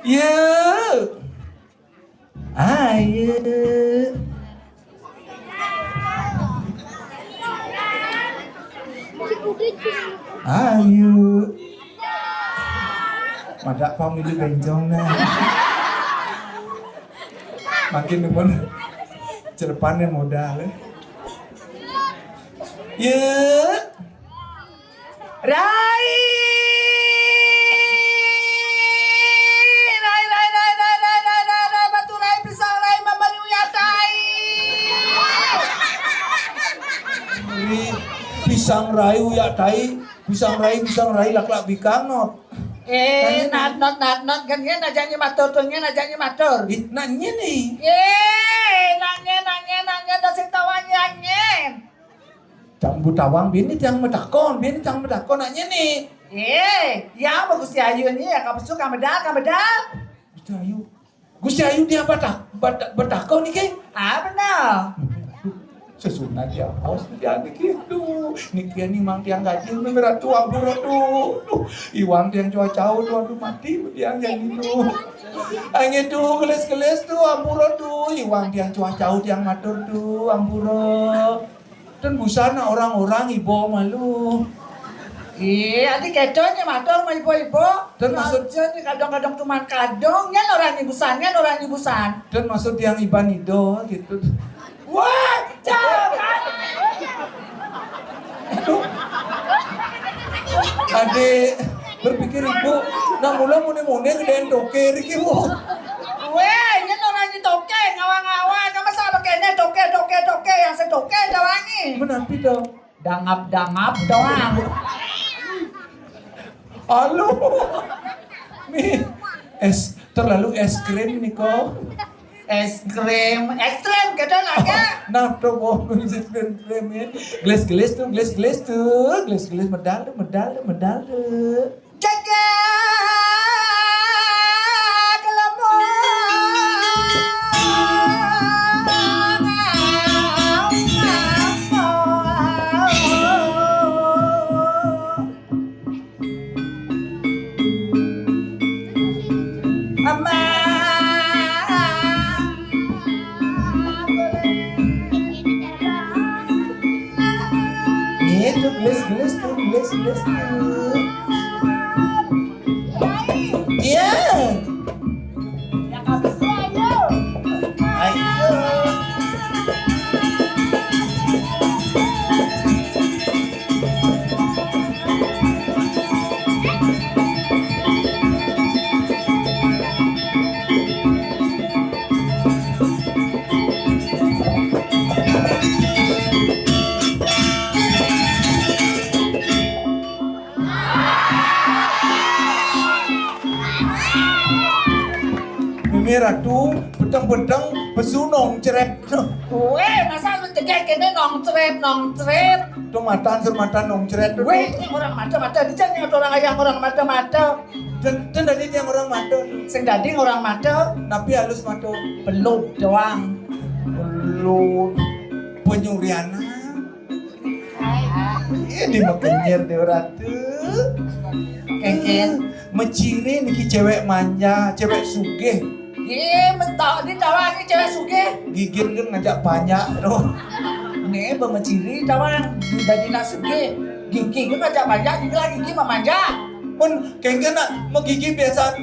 Yuk. Ayo. Ayo. Madak pamili benjong nah. Makin depan cerepannya modal. Yuk. Rai. Batu Rai pisang Rai mamari uyatai. Pisang Rai uyatai, pisang Rai lak-lak bikanot. Not ganyan aja matur tuh nyen aja matur. Nanya nih. Nanya dasing tawanya nyen. Jambu tawang bini tiang medakon nanya nih. Ya bagus si Ayu nih ya kamu suka medal. Gusti Ayu dia bedakon nih keng. Benar. Sesunat ya bos dia gitu. Nikian nih mang tiang gaji merah tuang pura tuh. Iwang tiang cuacau tuh aduh mati tiang yang gitu. Angin tuh geles tuh ampura tuh. Iwang tiang cuacau tiang matur tuh ampura. Dan busana orang-orang ibu malu. Adik keconya matur sama ibu-ibu. Dan maksudnya kadang-kadang cuman kadang ya orang ibusan. Dan maksud yang iban ido gitu. Wah, jangan. Adik berpikir ibu, nah mula mune gedein toke Riki bu. Weh, ini orang ini toke, ngawang-ngawang. Kamu salah kayaknya toke yang saya toke dawangi. Menapi dong. Dangap doang. Halo. Nih, terlalu es krim nih kok. Es krim, ekstrem kita lagi. Nah, tuh mau es krim ya. Gelas medal tuh. Jaga kelemu. Gelas tuh. Iya. Yang habisnya ayo. Ratu bedeng pesunong ceret. Weh, masa lu cegek ini nong ceret. Tuh matan nong ceret. Weh, ini orang mata dijangnya orang ayang orang mata. Dan tadi dia orang mata. Sing dadi orang mata, tapi halus mata. Belut doang. Belut. Penyuriana. Ini makenyir deh ratu. Kengken. Menciri niki cewek manja, cewek sugih. Mentok di tawangi cewek sugih. Gigir kan ngajak banyak tuh. Nih bemeciri tawang dari nasuge. Gigi kan ngajak banyak, gigi memanja. Pun kengken nak mau gigi biasa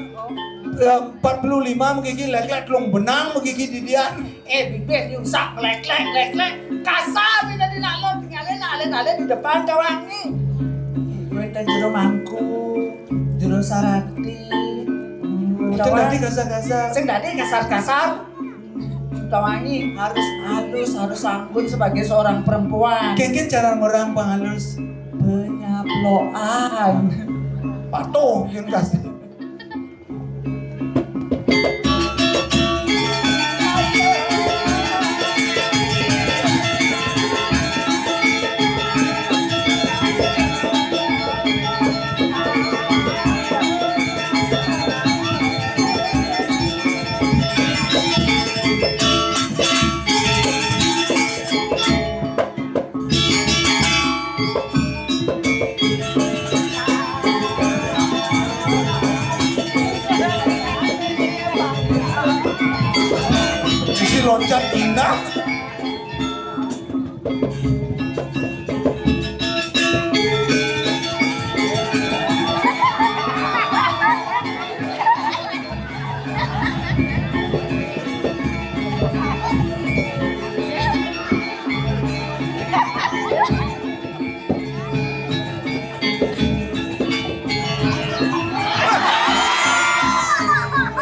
45 mau gigi lek-lek long benang mau gigi didian. Bibir diusak lek-lek. Kasar tidak dinalon, tinggalin di depan tawangi. Gue dan jero mangku, jero sarati. Itu tadi kasar-kasar. Sing tadi kasar-kasar. Tawangi harus halus, harus sanggup sebagai seorang perempuan. Kengken cara orang penghalus penyaploan. Patuh yang kasih. loncat indah.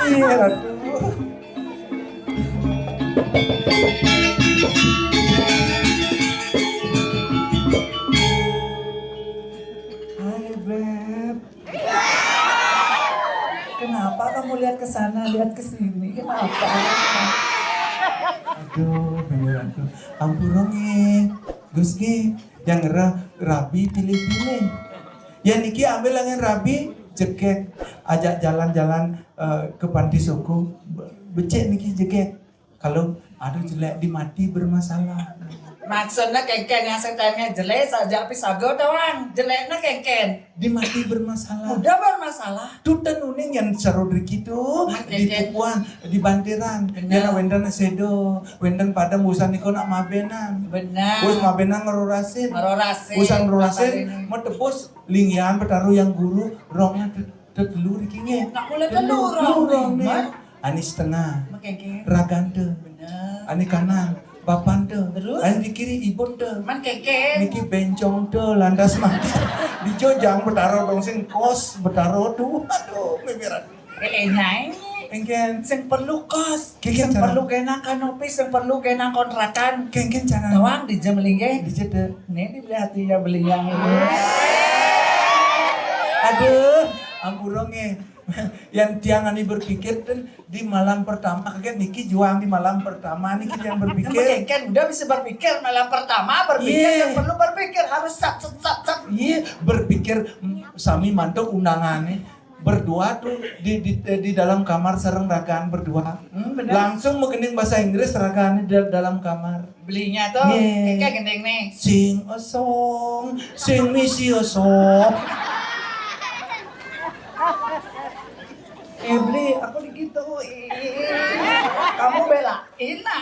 Iya, aduh. Hai Beb. Kenapa kamu lihat ke sana, lihat ke sini? Kenapa? Aduh, beneran tuh. Ampuronge, Gus Ki, yang rabi pilih-pilih. Ya Niki ambil yang rabi, jeket, ajak jalan-jalan ke panti suku, becek Niki jeket. Kalau aduh jelek di mati bermasalah. Maksudnya kengken yang setannya jelek saja pisago doang. Jeleknya kengken. Di mati bermasalah. Udah bermasalah. Tuh tenuning yang serodrik itu di Pupuan, di Bantiran, Benar. yana wendan sedo, wendan pada musan niko nak mabenan. Benar. Us mabenan ngerorasin. Ngerorasin. Usan ngerorasin, Apa mau tebus lingyan petaruh yang guru, rongnya telur ikinya. Nak mulai telur rong nih. nih. Ani setengah, Kengken. ragante, Benar. ani kanan, papante, Terus? ani di kiri ibunte. Man kengken. Niki bencong tuh landas mati. Di jojang betaro dong sing kos betaro tuh. Aduh, memeran. Nyai. Engken, Sing perlu kos. Kengken Sing cara- perlu kena kanopis. Sing perlu kena kontrakan. kengken cara. Tawang di jam melingge. Di jeda. Nih dilihat ya beli yang ini. Aduh, ampuronge. Yang tiang ani berpikir dan di malam pertama kan Niki juang di malam pertama Niki yang Yang berpikir. kengken udah bisa berpikir malam pertama berpikir Iya. yang perlu berpikir harus sat. Iya, berpikir sami mantuk undangannya berdua tuh di dalam kamar sereng ragaan berdua. Bener. Langsung mengening bahasa Inggris ragaan di dalam kamar. Belinya tuh Iya. kayak gendeng nih. Sing a song, sing me si a song. Beli aku begitu. Kamu belain lah.